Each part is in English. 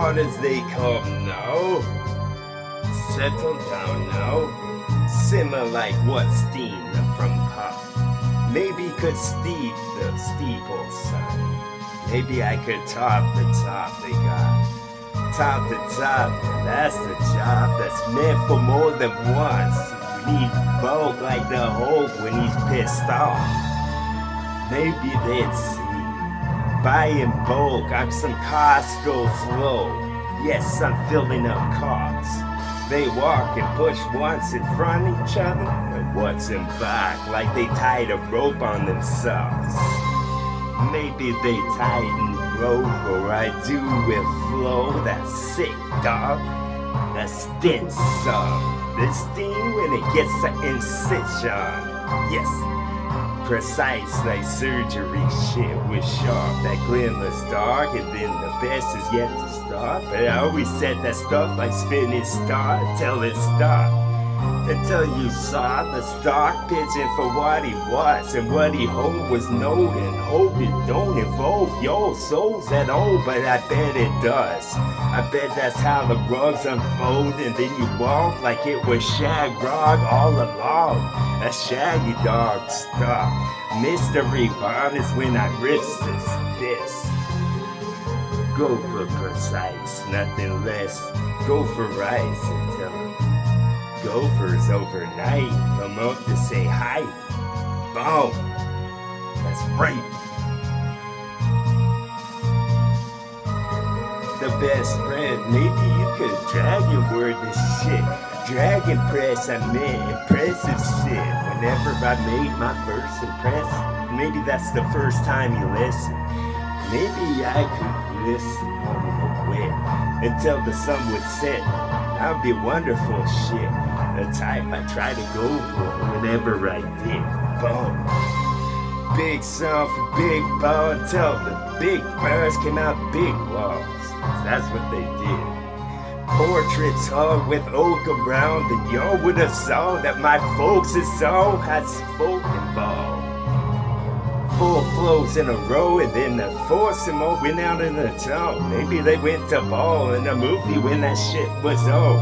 Hard as they come now, settle down now, simmer like what steam from pot. Maybe could steep the steeple side. Maybe I could top the top they got. Top the top, that's the job that's meant for more than once. You need both like the Hulk when he's pissed off. Maybe they'd see. Buy in bulk, I'm some Costco flow. Yes, I'm filling up carts. They walk and push once in front of each other, and once in back, like they tied a rope on themselves. Maybe they tighten rope, or I do with flow. That's sick, dog. That stinks some. The steam when it gets an incision. Yes. Precise like surgery shit with sharp, that glimmer's dark, and then the best is yet to start. But I always said that stuff like spinning start till it stopped. Until you saw the stock pigeon for what he was and what he hoped was known, and hope it don't involve your souls at all, but I bet it does. I bet that's how the rugs unfold, and then you walk like it was shag rug all along. A shaggy dog stuff. Mystery fun is when I risk this. Go for precise, nothing less. Go for rice until gophers overnight come up to say hi. Boom. That's right. The best friend, maybe you could dragon word this shit. Dragon press, I meant impressive shit. Whenever I made my first impression, maybe that's the first time you listen. Maybe I could listen on the whip until the sun would set. That would be wonderful shit. The type I try to go for whenever I did. Boom. Big song for big ball until the big birds came out big walls. That's what they did. Portraits hung with oak around, and y'all would have saw that my folks' song had spoken ball. 4 flows in a row, and then the foursome went out in the town. Maybe they went to ball in a movie when that shit was on.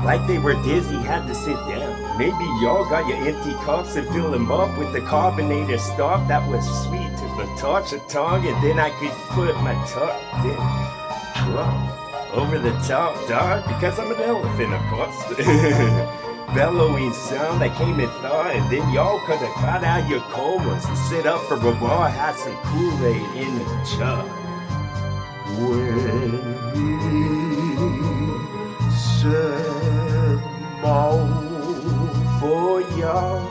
Like they were dizzy, had to sit down. Maybe y'all got your empty cups and fill them up with the carbonated stuff that was sweet to the touch of tongue, and then I could put my tongue in drunk. Over the top, dog, because I'm an elephant, of course. Bellowing sound that came in thought, and then y'all could have cut out your comas and sit up for a while, had some Kool-Aid in the jug. When he said more for y'all,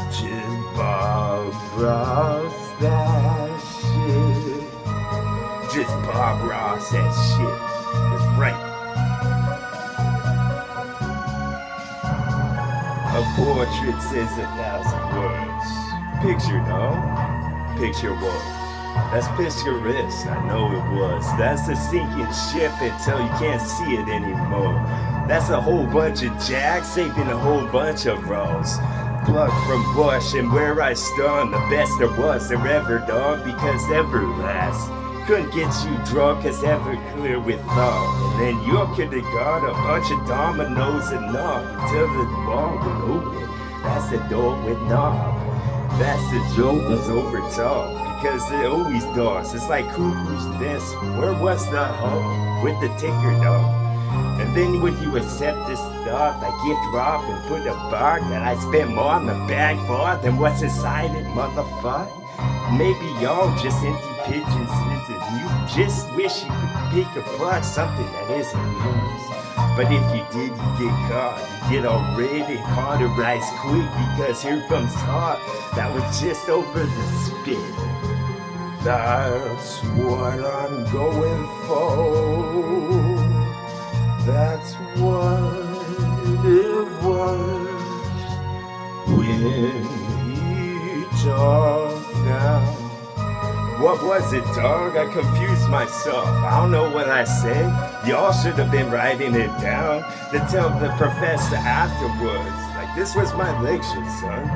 just Bob Ross that shit. Just Bob Ross that shit. That's right. A portrait says 1,000 words. Picture, no? Picture what? That's picturesque, I know it was. That's a sinking ship until you can't see it anymore. That's a whole bunch of jacks saving a whole bunch of rolls. Plucked from bush, and where I stood, the best there was there ever, dog, because ever last. Couldn't get you drunk as ever clear with thought. And then you could have got a bunch of dominoes and knock until the ball would open. That's the door with knob. That's the joke was over top. Because it always does. It's like cuckoo's nest. Where was the hole with the ticker dog? And then when you accept this stuff, I gift wrap and put a bark that I spent more on the bag for than what's inside it, motherfucker. Maybe y'all just empty pigeons and you just wish you could pick apart something that isn't yours. But if you did, you get caught. You get already cauterized quick because here comes heart that was just over the spit. That's what I'm going for. That's what it was when he talked now. What was it, dog? I confused myself. I don't know what I said. Y'all should have been writing it down to tell the professor afterwards. Like, this was my lecture, son.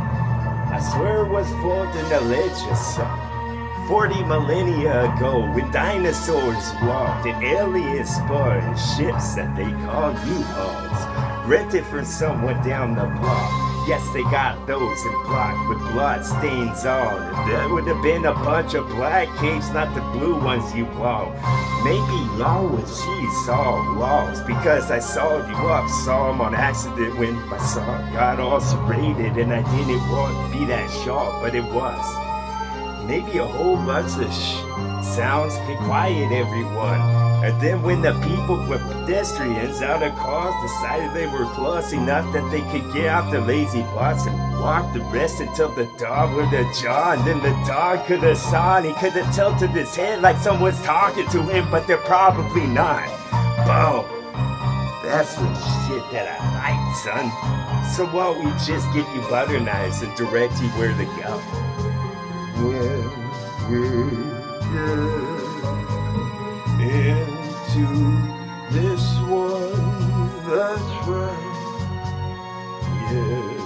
I swear it was folded in the lecture, son. 40 millennia ago, when dinosaurs walked and aliens spawned ships that they called U-Hauls, rented from someone down the block. Yes, they got those in black with blood stains on. And there would have been a bunch of black capes, not the blue ones you want. Maybe y'all would she saw walls because I saw you up, saw them on accident when my song got all serrated and I didn't want to be that sharp, but it was. Maybe a whole bunch of sounds get quiet, everyone. And then when the people with pedestrians out of cars decided they were close enough that they could get off the lazy butts and walk the rest until the dog would have jawed. Then the dog could have saw and he could have tilted his head like someone's talking to him, but they're probably not. Boom. That's the shit that I like, son. So won't we just give you butter knives and direct you where to go? When we get into this one, that's right, yes.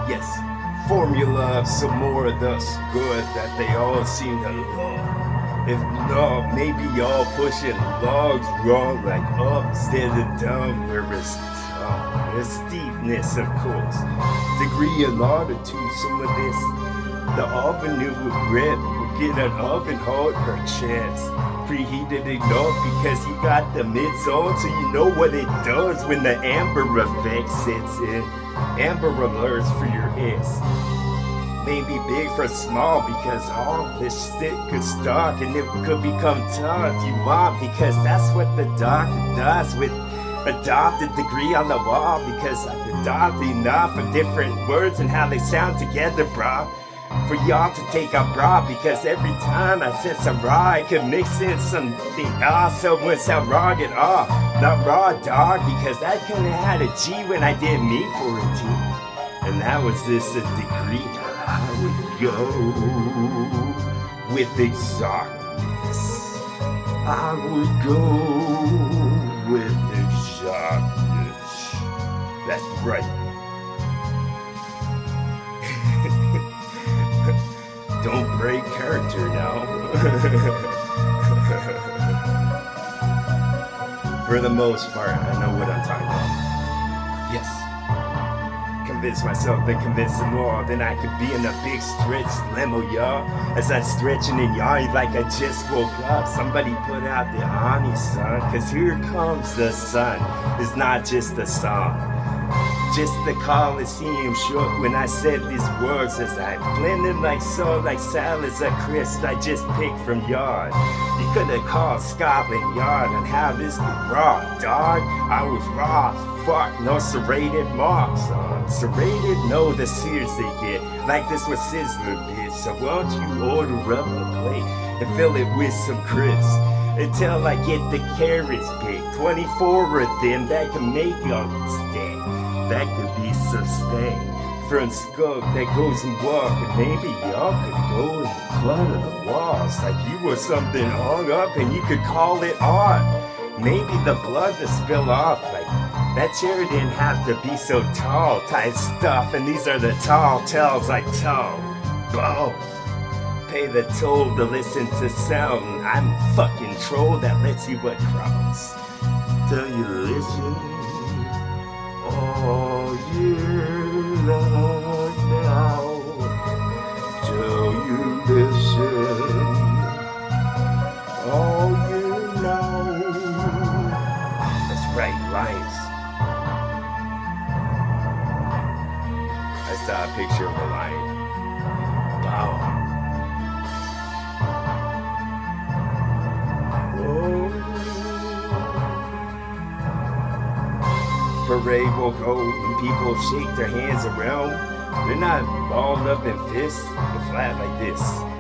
Yes, formula of some more of this good that they all seem to love. If not, maybe y'all pushing logs wrong, like up instead of down where it's tough. The steepness, of course. Degree of latitude, some of this. The oven new bread will get an oven hard per chance. Preheated enough because you got the mids on, so you know what it does when the amber effect sets in. Amber alerts for your ass. Maybe big for small because all this shit could start and it could become tough if you want, because that's what the doctor does with adopted degree on the wall, because I've adopted enough of different words and how they sound together, bro, for y'all to take a bra, because every time I said some raw I could mix in something else so it wouldn't sound wrong at all. Not raw dog, because I kinda had a G when I didn't mean for a G, and that was this a degree. I would go with exactness. I would go with exactness. That's right. Don't break character now. For the most part, I know what I'm talking about. Yes. Convince myself, then convince them more. Then I could be in a big stretch limo, y'all. As I'm stretching and yawning like I just woke up. Somebody put out the honey, son, cause here comes the sun. It's not just a song, just the Coliseum shook when I said these words as I blended like so, like salads at crisp I just picked from yard. You could have called Scotland Yard on how this could raw, dog. I was raw, fuck, no serrated marks on. Serrated? No, the sears they get, like this was Sizzler, bitch. So won't you order up a plate and fill it with some crisps until I get the carrots picked. 24 of them that can make y'all stay. That could be sustained from skunk that goes and walk, and maybe y'all could go and clutter the walls like you were something hung up and you could call it art. Maybe the blood to spill off, like that chair didn't have to be so tall type stuff, and these are the tall tales like tall. Boom. Pay the toll to listen to sound. I'm a fucking troll that lets you what crawls. Till you listen. All year long now, till you listen, all year now. That's right, lions. I saw a picture of a lion. Wow. Parade will go and people shake their hands around. They're not balled up in fists, they're flat like this.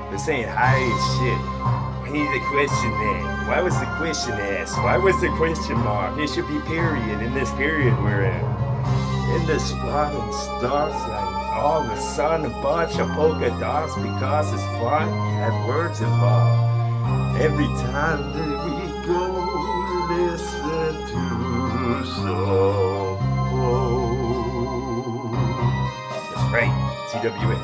They're saying hi and shit. We need a question then. Why was the question asked? Why was the question mark? It should be period in this period we're in. In the spot and stars like all the sun, a bunch of polka dots because it's fun, had words involved. Every time that we go, listen to soul. That's right, TWA.